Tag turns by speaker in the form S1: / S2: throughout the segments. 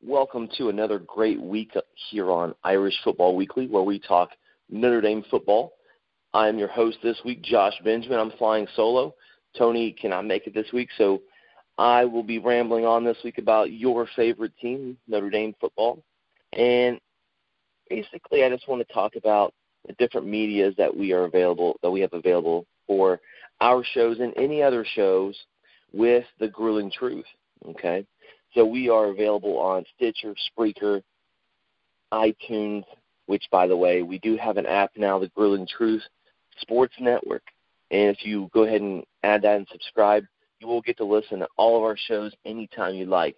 S1: Welcome to another great week here on Irish Football Weekly, where we talk Notre Dame football. I am your host this week, Josh Benjamin. I'm flying solo. Tony cannot make it this week, so I will be rambling on this week about your favorite team, Notre Dame football. And basically, I just want to talk about the different medias that we have available for our shows and any other shows with the grueling truth. Okay, so we are available on Stitcher, Spreaker, iTunes, which, by the way, we do have an app now, the Grueling Truth Sports Network. And if you go ahead and add that and subscribe, you will get to listen to all of our shows anytime you like.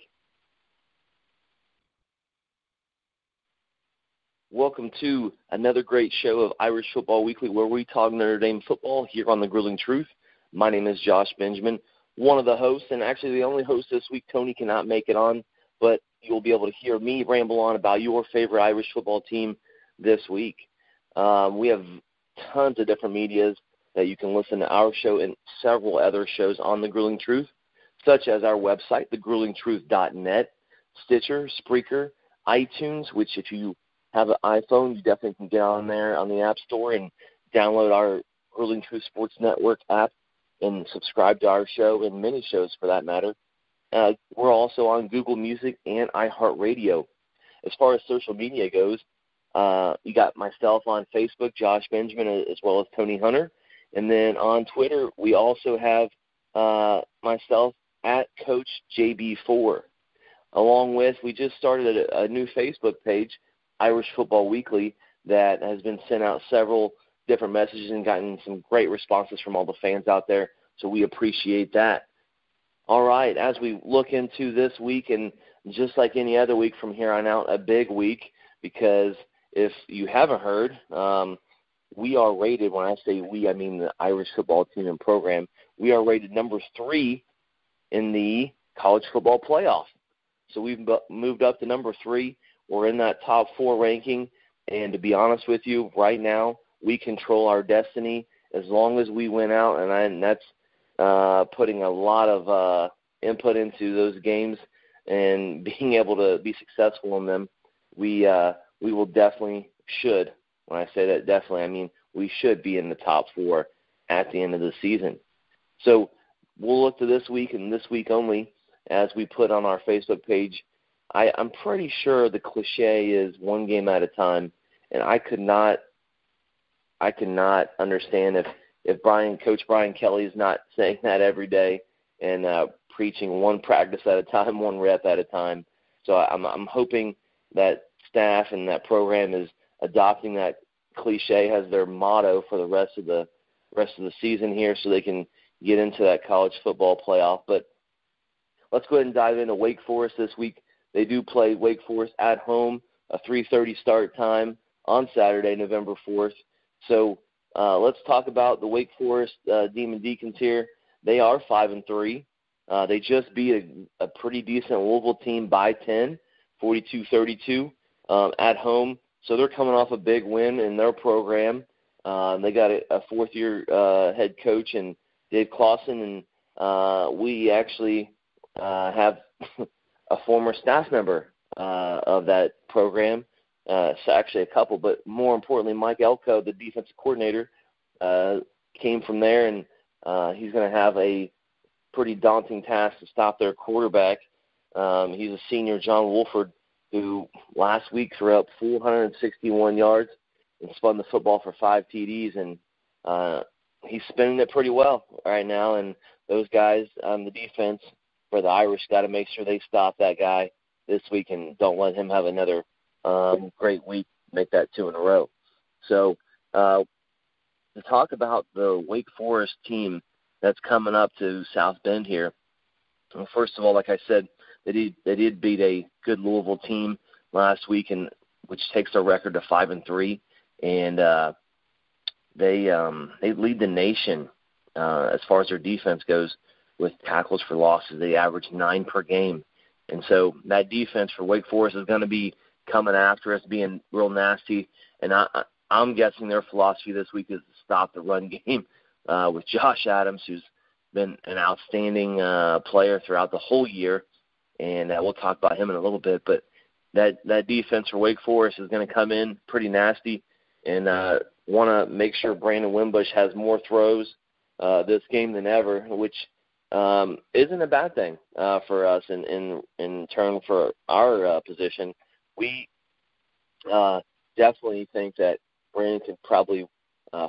S1: Welcome to another great show of Irish Football Weekly, where we talk Notre Dame football here on the Grueling Truth. My name is Josh Benjamin, one of the hosts, and actually the only host this week. Tony cannot make it on, but you'll be able to hear me ramble on about your favorite Irish football team this week. We have tons of different medias that you can listen to our show and several other shows on the Grueling Truth, such as our website, thegruelingtruth.net, Stitcher, Spreaker, iTunes, which if you have an iPhone, you definitely can get on there on the App Store and download our Grueling Truth Sports Network app and subscribe to our show and many shows for that matter. We're also on Google Music and iHeartRadio. As far as social media goes, you got myself on Facebook, Josh Benjamin, as well as Tony Hunter. And then on Twitter, we also have myself at Coach JB4. Along with, we just started a new Facebook page, Irish Football Weekly, that has been sent out several different messages and gotten some great responses from all the fans out there. So we appreciate that. All right, as we look into this week, and just like any other week from here on out, a big week, because if you haven't heard, we are rated, when I say we, I mean the Irish football team and program, we are rated number 3 in the college football playoff. So we've moved up to number 3. We're in that top 4 ranking, and to be honest with you, right now, we control our destiny as long as we win out, and that's putting a lot of input into those games and being able to be successful in them. We will definitely should. When I say that definitely, I mean we should be in the top 4 at the end of the season. So we'll look to this week and this week only as we put on our Facebook page. I'm pretty sure the cliche is one game at a time, and I could not understand if Coach Brian Kelly is not saying that every day and preaching one practice at a time, one rep at a time. So I'm hoping that staff and that program is adopting that cliche as their motto for the rest of the season here, so they can get into that college football playoff. But let's go ahead and dive into Wake Forest this week. They do play Wake Forest at home, a 3:30 start time on Saturday, November 4th. So let's talk about the Wake Forest Demon Deacons here. They are 5-3. They just beat a pretty decent Louisville team by 10, 42-32 at home. So they're coming off a big win in their program. They got a fourth-year head coach in Dave Clausen, and we actually have a former staff member of that program. So actually a couple, but more importantly, Mike Elko, the defensive coordinator, came from there, and he's going to have a pretty daunting task to stop their quarterback. He's a senior, John Wolford, who last week threw up 461 yards and spun the football for 5 TDs, and he's spinning it pretty well right now. And those guys on the defense for the Irish got to make sure they stop that guy this week and don't let him have another great week, make that 2 in a row. So to talk about the Wake Forest team that's coming up to South Bend here, well, first of all, like I said, they did beat a good Louisville team last week, and which takes their record to 5-3, and they lead the nation as far as their defense goes with tackles for losses. They average 9 per game, and so that defense for Wake Forest is going to be coming after us, being real nasty. And I'm guessing their philosophy this week is to stop the run game with Josh Adams, who's been an outstanding player throughout the whole year. And we'll talk about him in a little bit. But that defense for Wake Forest is going to come in pretty nasty and want to make sure Brandon Wimbush has more throws this game than ever, which isn't a bad thing for us in turn for our position. We definitely think that Brandon could probably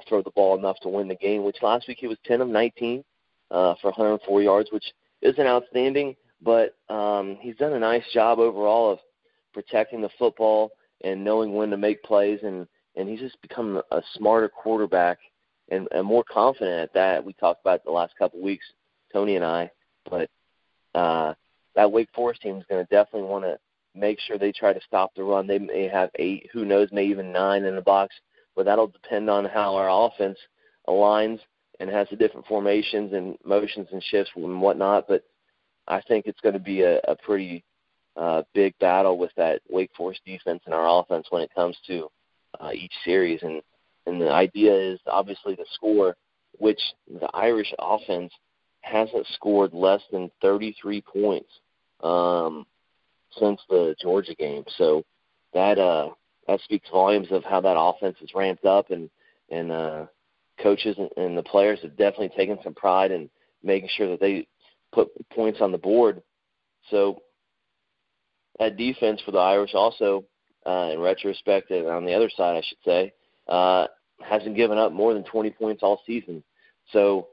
S1: throw the ball enough to win the game, which last week he was 10 of 19 for 104 yards, which isn't outstanding, but he's done a nice job overall of protecting the football and knowing when to make plays, and he's just become a smarter quarterback and more confident at that. We talked about it the last couple of weeks, Tony and I, but that Wake Forest team is going to definitely want to make sure they try to stop the run. They may have 8, who knows, maybe even 9 in the box, but that'll depend on how our offense aligns and has the different formations and motions and shifts and whatnot. But I think it's going to be a pretty big battle with that Wake Forest defense and our offense when it comes to each series. And the idea is obviously to score, which the Irish offense hasn't scored less than 33 points since the Georgia game. So that speaks volumes of how that offense is ramped up, and coaches and the players have definitely taken some pride in making sure that they put points on the board. So that defense for the Irish also, in retrospect, and on the other side, I should say, hasn't given up more than 20 points all season. So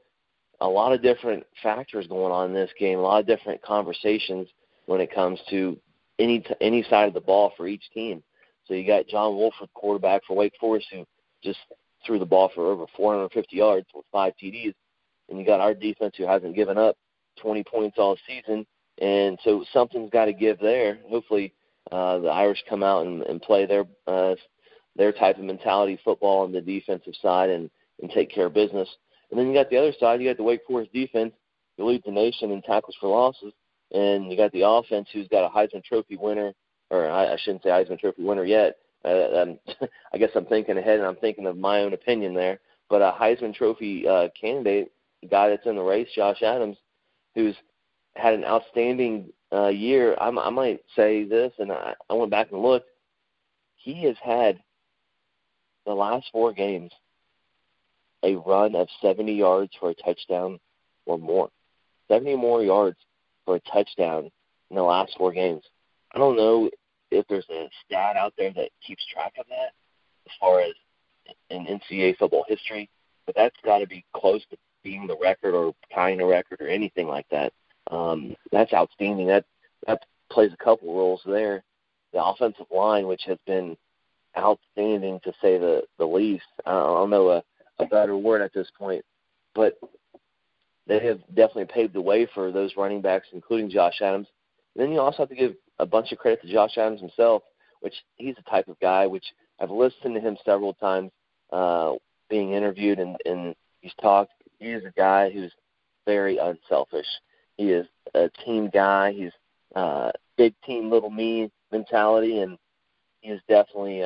S1: a lot of different factors going on in this game, a lot of different conversations when it comes to any side of the ball for each team. So you got John Wolford, quarterback for Wake Forest, who just threw the ball for over 450 yards with 5 TDs. And you got our defense who hasn't given up 20 points all season. And so something's got to give there. Hopefully the Irish come out and play their type of mentality football on the defensive side and take care of business. And then you got the other side. You got the Wake Forest defense, who leads the nation in tackles for losses. And you got the offense, who's got a Heisman Trophy winner, or I shouldn't say Heisman Trophy winner yet. I guess I'm thinking ahead, and I'm thinking of my own opinion there. But a Heisman Trophy candidate, the guy that's in the race, Josh Adams, who's had an outstanding year. I might say this, and I went back and looked. He has had the last 4 games a run of 70 yards for a touchdown or more. 70 more yards for a touchdown in the last 4 games. I don't know if there's a stat out there that keeps track of that as far as in NCAA football history, but that's got to be close to being the record or tying the record or anything like that. That's outstanding. That plays a couple roles there. The offensive line, which has been outstanding to say the least. I don't know a better word at this point, but they have definitely paved the way for those running backs, including Josh Adams. And then you also have to give a bunch of credit to Josh Adams himself, which he's the type of guy which I've listened to him several times being interviewed, and he's talked. He is a guy who's very unselfish. He is a team guy. He's big team, little me mentality, and he is definitely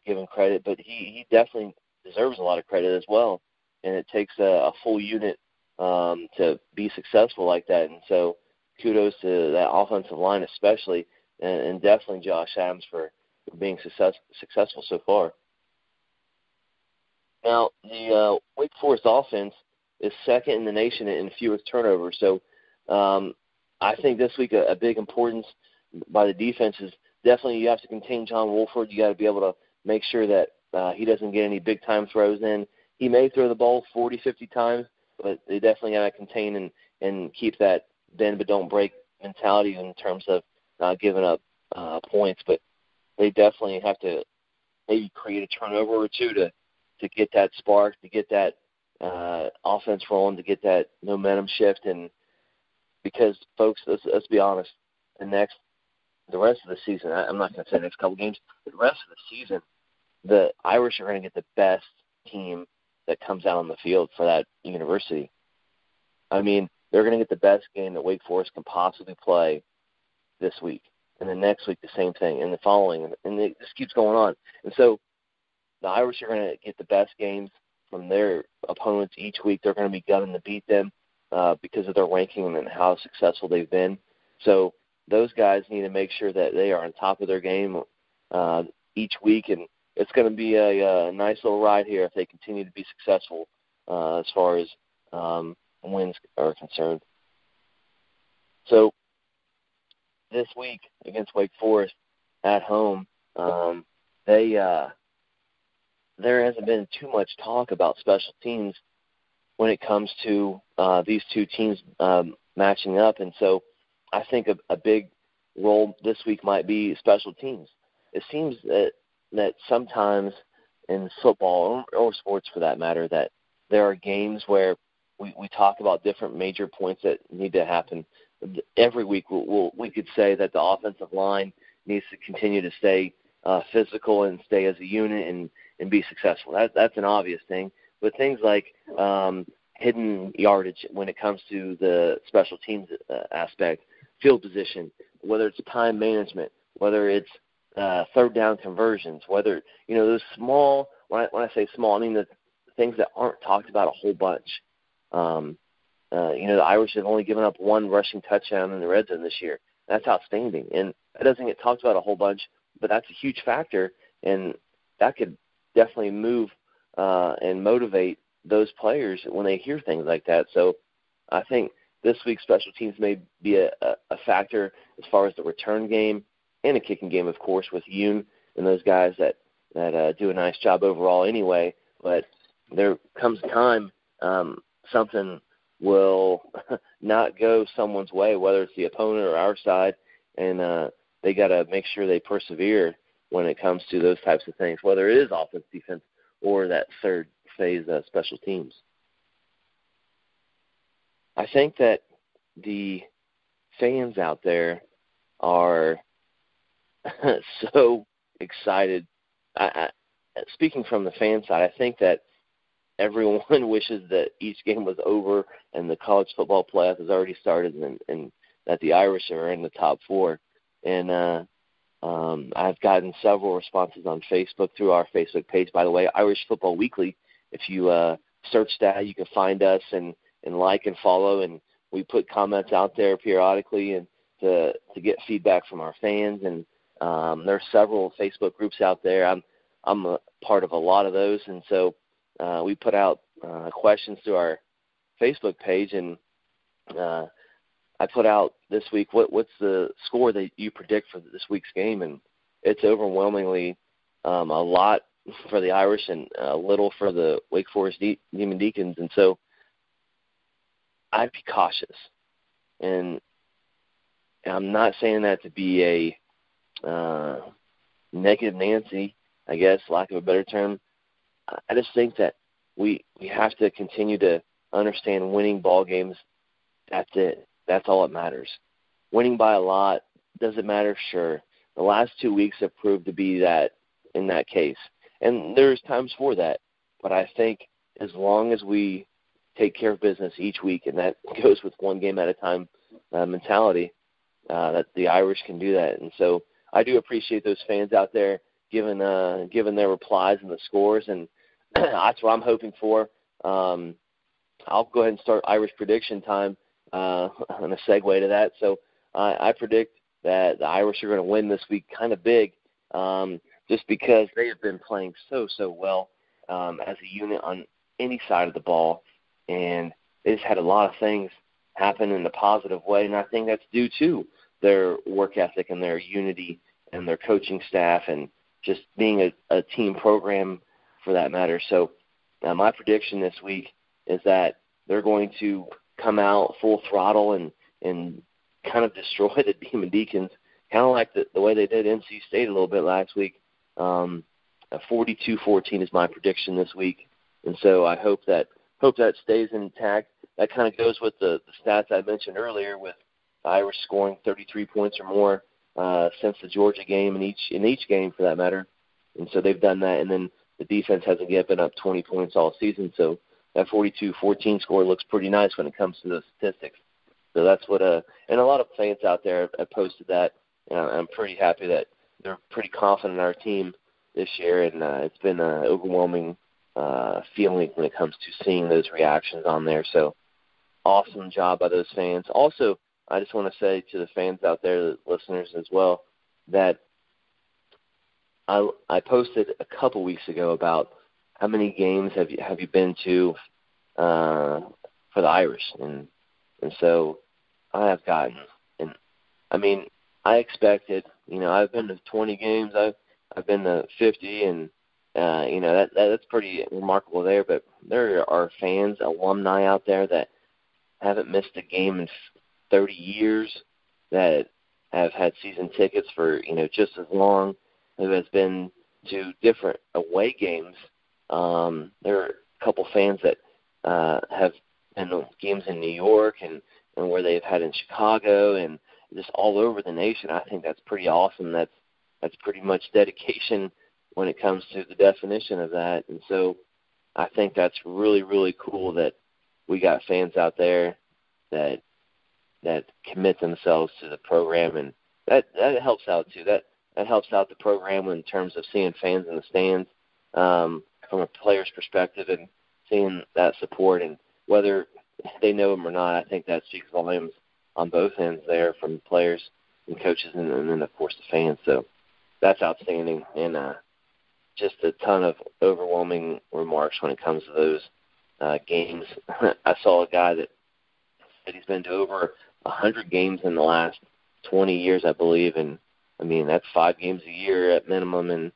S1: given credit. But he definitely deserves a lot of credit as well, and it takes a full unit to be successful like that. And so kudos to that offensive line especially, and definitely Josh Adams for being successful so far. Now, the Wake Forest offense is second in the nation in fewest turnovers. So I think this week a big importance by the defense is definitely you have to contain John Wolford. You got to be able to make sure that he doesn't get any big-time throws in. He may throw the ball 40, 50 times, but they definitely got to contain and keep that bend but don't break mentality in terms of not giving up points. But they definitely have to maybe create a turnover or two to get that spark, to get that offense rolling, to get that momentum shift. And because, folks, let's be honest, the rest of the season, I'm not going to say the next couple games, but the rest of the season, the Irish are going to get the best team that comes out on the field for that university. I mean, they're going to get the best game that Wake Forest can possibly play this week. And the next week, the same thing, and the following. And it just keeps going on. And so the Irish are going to get the best games from their opponents each week. They're going to be gunning to beat them because of their ranking and how successful they've been. So those guys need to make sure that they are on top of their game each week, and it's going to be a nice little ride here if they continue to be successful as far as wins are concerned. So this week against Wake Forest at home, there hasn't been too much talk about special teams when it comes to these two teams matching up, and so I think a big role this week might be special teams. It seems that sometimes in football or sports for that matter, that there are games where we talk about different major points that need to happen. Every week we could say that the offensive line needs to continue to stay physical and stay as a unit and be successful. That's an obvious thing. But things like hidden yardage when it comes to the special teams aspect, field position, whether it's time management, whether it's third down conversions, whether, those small, when I say small, I mean the things that aren't talked about a whole bunch. The Irish have only given up one rushing touchdown in the red zone this year. That's outstanding. And that doesn't get talked about a whole bunch, but that's a huge factor, and that could definitely move and motivate those players when they hear things like that. So I think this week's special teams may be a factor as far as the return game and a kicking game, of course, with Yoon and those guys that do a nice job overall anyway. But there comes a time something will not go someone's way, whether it's the opponent or our side, and they got to make sure they persevere when it comes to those types of things, whether it is offense, defense, or that third phase of special teams. I think that the fans out there are so excited. Speaking from the fan side, I think that everyone wishes that each game was over and the college football playoff has already started and that the Irish are in the top four. And I've gotten several responses on Facebook through our Facebook page, by the way, Irish Football Weekly. If you search that, you can find us and like and follow. And we put comments out there periodically and to get feedback from our fans. And there are several Facebook groups out there. I'm a part of a lot of those, and so we put out questions through our Facebook page, and I put out this week, what's the score that you predict for this week's game? And it's overwhelmingly a lot for the Irish and a little for the Wake Forest Demon Deacons. And so I'd be cautious. And I'm not saying that to be a negative Nancy, I guess, lack of a better term. I just think that we have to continue to understand winning ball games. That's it. That's all that matters. Winning by a lot, does it matter? Sure. The last 2 weeks have proved to be that in that case. And there's times for that. But I think as long as we take care of business each week, and that goes with one game at a time mentality, that the Irish can do that. And so I do appreciate those fans out there giving their replies and the scores, and that's what I'm hoping for. I'll go ahead and start Irish prediction time on a segue to that. So I predict that the Irish are going to win this week kind of big, just because they have been playing so well as a unit on any side of the ball, and they just had a lot of things happen in a positive way, and I think that's due to their work ethic and their unity and their coaching staff and just being a team program for that matter. So my prediction this week is that they're going to come out full throttle and kind of destroy the Demon Deacons, kind of like the way they did NC State a little bit last week. 42-14 is my prediction this week, and so I hope that stays intact. That kind of goes with the stats I mentioned earlier, with the Irish scoring 33 points or more since the Georgia game, in each game for that matter. And so they've done that, and then the defense hasn't given up 20 points all season. So that 42-14 score looks pretty nice when it comes to those statistics. So that's what and a lot of fans out there have posted that, and I'm pretty happy that they're pretty confident in our team this year, and it's been an overwhelming feeling when it comes to seeing those reactions on there. So awesome job by those fans. Also, I just want to say to the fans out there, the listeners as well, that I posted a couple weeks ago about how many games have you been to for the Irish, and so I have gotten, and I mean, I expected, I've been to 20 games, I've been to 50, and that's pretty remarkable there. But there are fans, alumni out there that haven't missed a game in 30 years, that have had season tickets for just as long, who has been to different away games. There are a couple fans that have been to games in New York and where they've had in Chicago and just all over the nation. I think that's pretty awesome. That's pretty much dedication when it comes to the definition of that. And so I think that's really, really cool that we got fans out there that commit themselves to the program, and that helps out too. That helps out the program in terms of seeing fans in the stands from a player's perspective and seeing that support, and whether they know them or not, I think that speaks volumes on both ends there, from players and coaches and then, of course, the fans. So that's outstanding, and just a ton of overwhelming remarks when it comes to those games. I saw a guy that said he's been to over 100 games in the last 20 years, I believe, and I mean, that's 5 games a year at minimum, and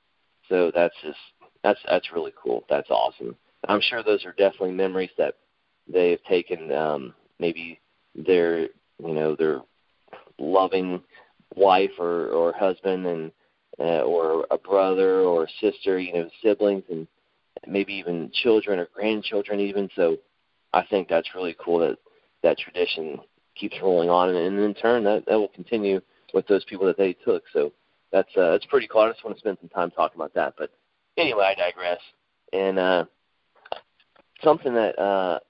S1: so that's really cool. That's awesome. I'm sure those are definitely memories that they've taken, maybe their loving wife or husband, and or a brother or a sister, siblings, and maybe even children or grandchildren even. So I think that's really cool that tradition keeps rolling on, and in turn that will continue with those people that they took. So that's pretty cool. I just want to spend some time talking about that. But anyway, I digress. And something that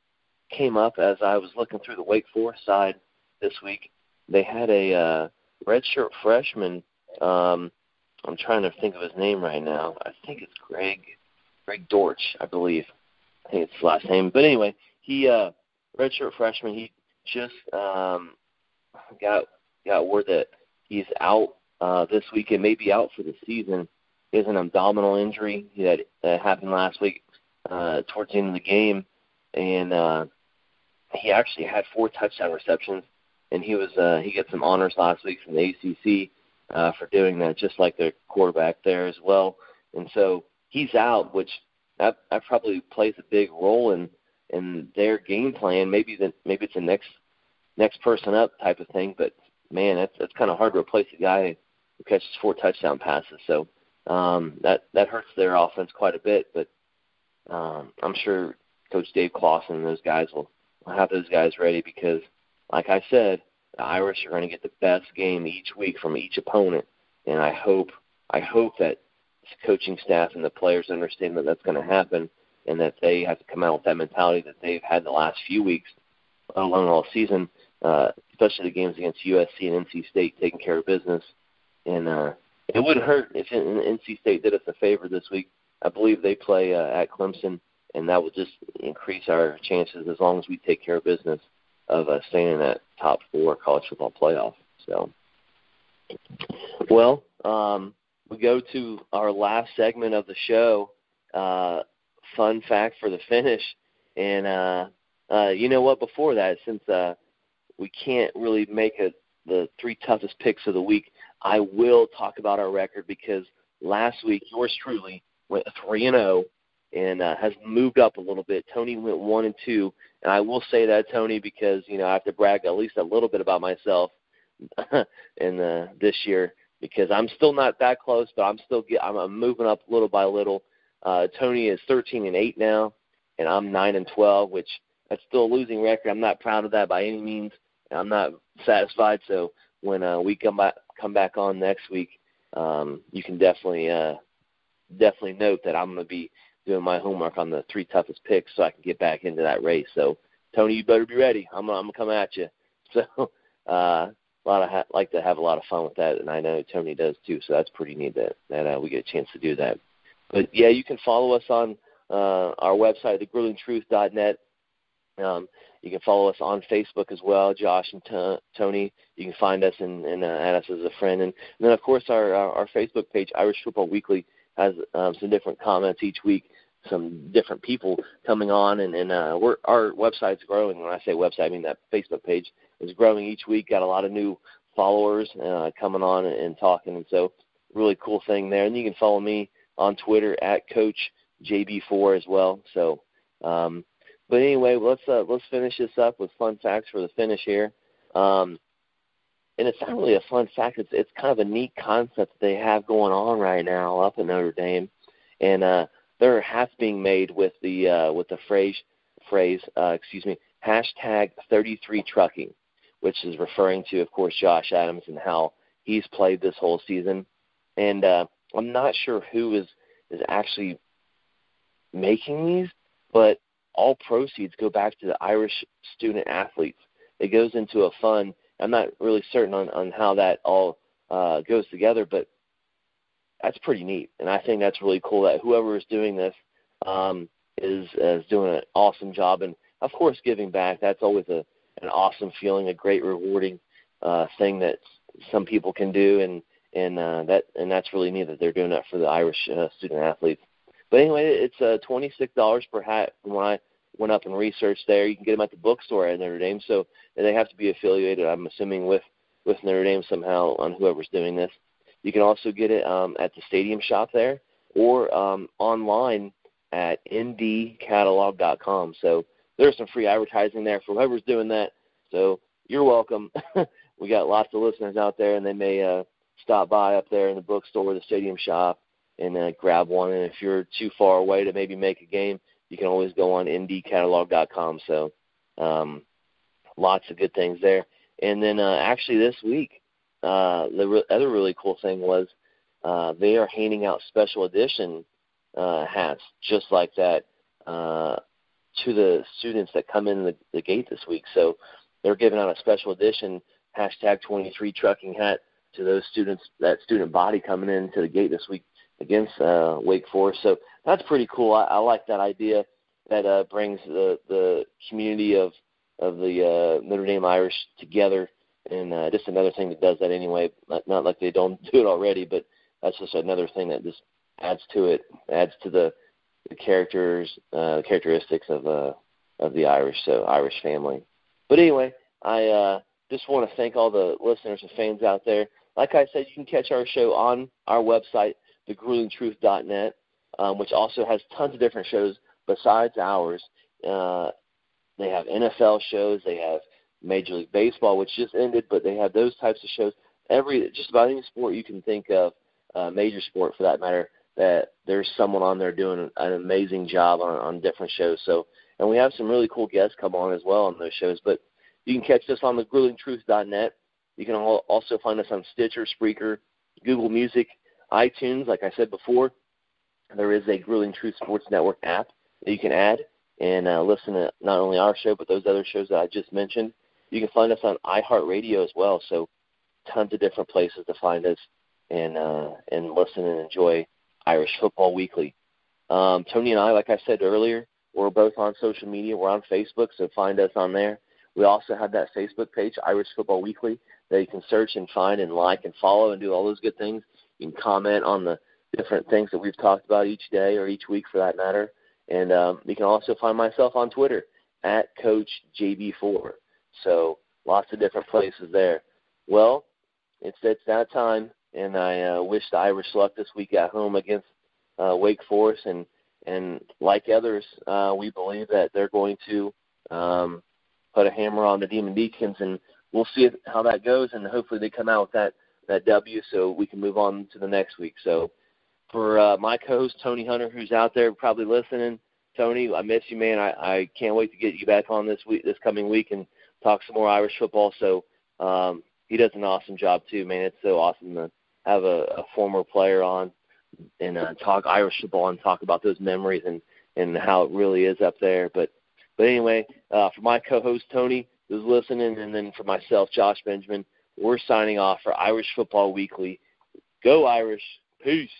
S1: came up as I was looking through the Wake Forest side this week, they had a redshirt freshman. I'm trying to think of his name right now. I think it's Greg Dortch, I believe. I think it's his last name. But anyway, he redshirt freshman. He just got word that he's out this week and maybe out for the season. He has an abdominal injury that happened last week towards the end of the game, and he actually had 4 touchdown receptions, and he got some honors last week from the ACC for doing that, just like their quarterback there as well. And so he's out, which that probably plays a big role in their game plan. Maybe it's a next person up type of thing, but man, that's kind of hard to replace a guy who catches 4 touchdown passes. So that hurts their offense quite a bit. But I'm sure Coach Dave Clawson and those guys will have those guys ready, because, like I said, the Irish are going to get the best game each week from each opponent, and I hope that the coaching staff and the players understand that that's going to happen, and that they have to come out with that mentality that they've had the last few weeks, let alone all season, especially the games against USC and NC State, taking care of business. And it wouldn't hurt if NC State did us a favor this week. I believe they play at Clemson, and that will just increase our chances as long as we take care of business of staying in that top 4 college football playoff. So, well, we go to our last segment of the show, fun fact for the finish. And you know what, before that, since we can't really make the 3 toughest picks of the week, I will talk about our record, because last week yours truly went 3-0 and has moved up a little bit. Tony went 1-2, and I will say that, Tony, because I have to brag at least a little bit about myself in this year, because I'm still not that close, but I'm moving up little by little. Tony is 13-8 now, and I'm 9-12, which that's still a losing record. I'm not proud of that by any means. I'm not satisfied. So when we come back on next week, you can definitely note that I'm going to be doing my homework on the 3 toughest picks so I can get back into that race. So, Tony, you better be ready. I'm going to come at you. So like to have a lot of fun with that, and I know Tony does too, so that's pretty neat that we get a chance to do that. But, yeah, you can follow us on our website, thegruelingtruth.net. You can follow us on Facebook as well, Josh and Tony. You can find us and add us as a friend. And then, of course, our Facebook page, Irish Football Weekly, has some different comments each week, some different people coming on, and our website's growing. When I say website, I mean that Facebook page is growing each week. Got a lot of new followers coming on and talking, and so really cool thing there. And you can follow me on Twitter at Coach JB4 as well. So, but anyway, let's finish this up with fun facts for the finish here. And it's not really a fun fact. It's kind of a neat concept that they have going on right now up in Notre Dame, and there are hats being made with the phrase hashtag 33 trucking, which is referring to, of course, Josh Adams and how he's played this whole season. And I'm not sure who is actually making these, but all proceeds go back to the Irish student athletes. It goes into a fund. I'm not really certain on how that all goes together, but that's pretty neat. And I think that's really cool that whoever is doing this is doing an awesome job. And, of course, giving back, that's always an awesome feeling, a great rewarding thing that some people can do, and that's really neat that they're doing that for the Irish student athletes. But anyway, it's $26 per hat. When I went up and researched there, you can get them at the bookstore at Notre Dame, so they have to be affiliated, I'm assuming, with Notre Dame somehow on whoever's doing this. You can also get it at the stadium shop there or online at ndcatalog.com. So there's some free advertising there for whoever's doing that. So you're welcome. We got lots of listeners out there, and they may stop by up there in the bookstore or the stadium shop and grab one. And if you're too far away to maybe make a game, you can always go on ndcatalog.com. So lots of good things there. And then actually this week, the other really cool thing was they are handing out special edition hats just like that to the students that come in the gate this week. So they're giving out a special edition hashtag 23 trucking hat to those students, that student body coming into the gate this week against Wake Forest. So that's pretty cool. I like that idea that brings the community of the Notre Dame Irish together, and just another thing that does that anyway. Not like they don't do it already, but that's just another thing that just adds to it, adds to the characteristics of the Irish family. But anyway, I just want to thank all the listeners and fans out there. Like I said, you can catch our show on our website, thegruelingtruth.net, which also has tons of different shows besides ours. They have NFL shows. They have Major League Baseball, which just ended, but they have those types of shows. Just about any sport you can think of, major sport for that matter, that there's someone on there doing an amazing job on different shows. So, and we have some really cool guests come on as well on those shows. But you can catch us on thegruelingtruth.net. You can also find us on Stitcher, Spreaker, Google Music, iTunes. Like I said before, there is a Grueling Truth Sports Network app that you can add and listen to not only our show but those other shows that I just mentioned. You can find us on iHeartRadio as well, so tons of different places to find us and listen and enjoy Irish Football Weekly. Tony and I, like I said earlier, we're both on social media. We're on Facebook, so find us on there. We also have that Facebook page, Irish Football Weekly, that you can search and find and like and follow and do all those good things. You can comment on the different things that we've talked about each day or each week for that matter. And you can also find myself on Twitter at CoachJB4. So lots of different places there. Well, it's that time, and I wish the Irish luck this week at home against Wake Forest. And like others, we believe that they're going to put a hammer on the Demon Deacons, and we'll see how that goes, and hopefully they come out with that W so we can move on to the next week. So for my co-host, Tony Hunter, who's out there probably listening, Tony, I miss you, man. I can't wait to get you back on this coming week and talk some more Irish football. So he does an awesome job too, man. It's so awesome to have a former player on and talk Irish football and talk about those memories and how it really is up there. But anyway, for my co-host, Tony, who's listening, and then for myself, Josh Benjamin, we're signing off for Irish Football Weekly. Go Irish. Peace.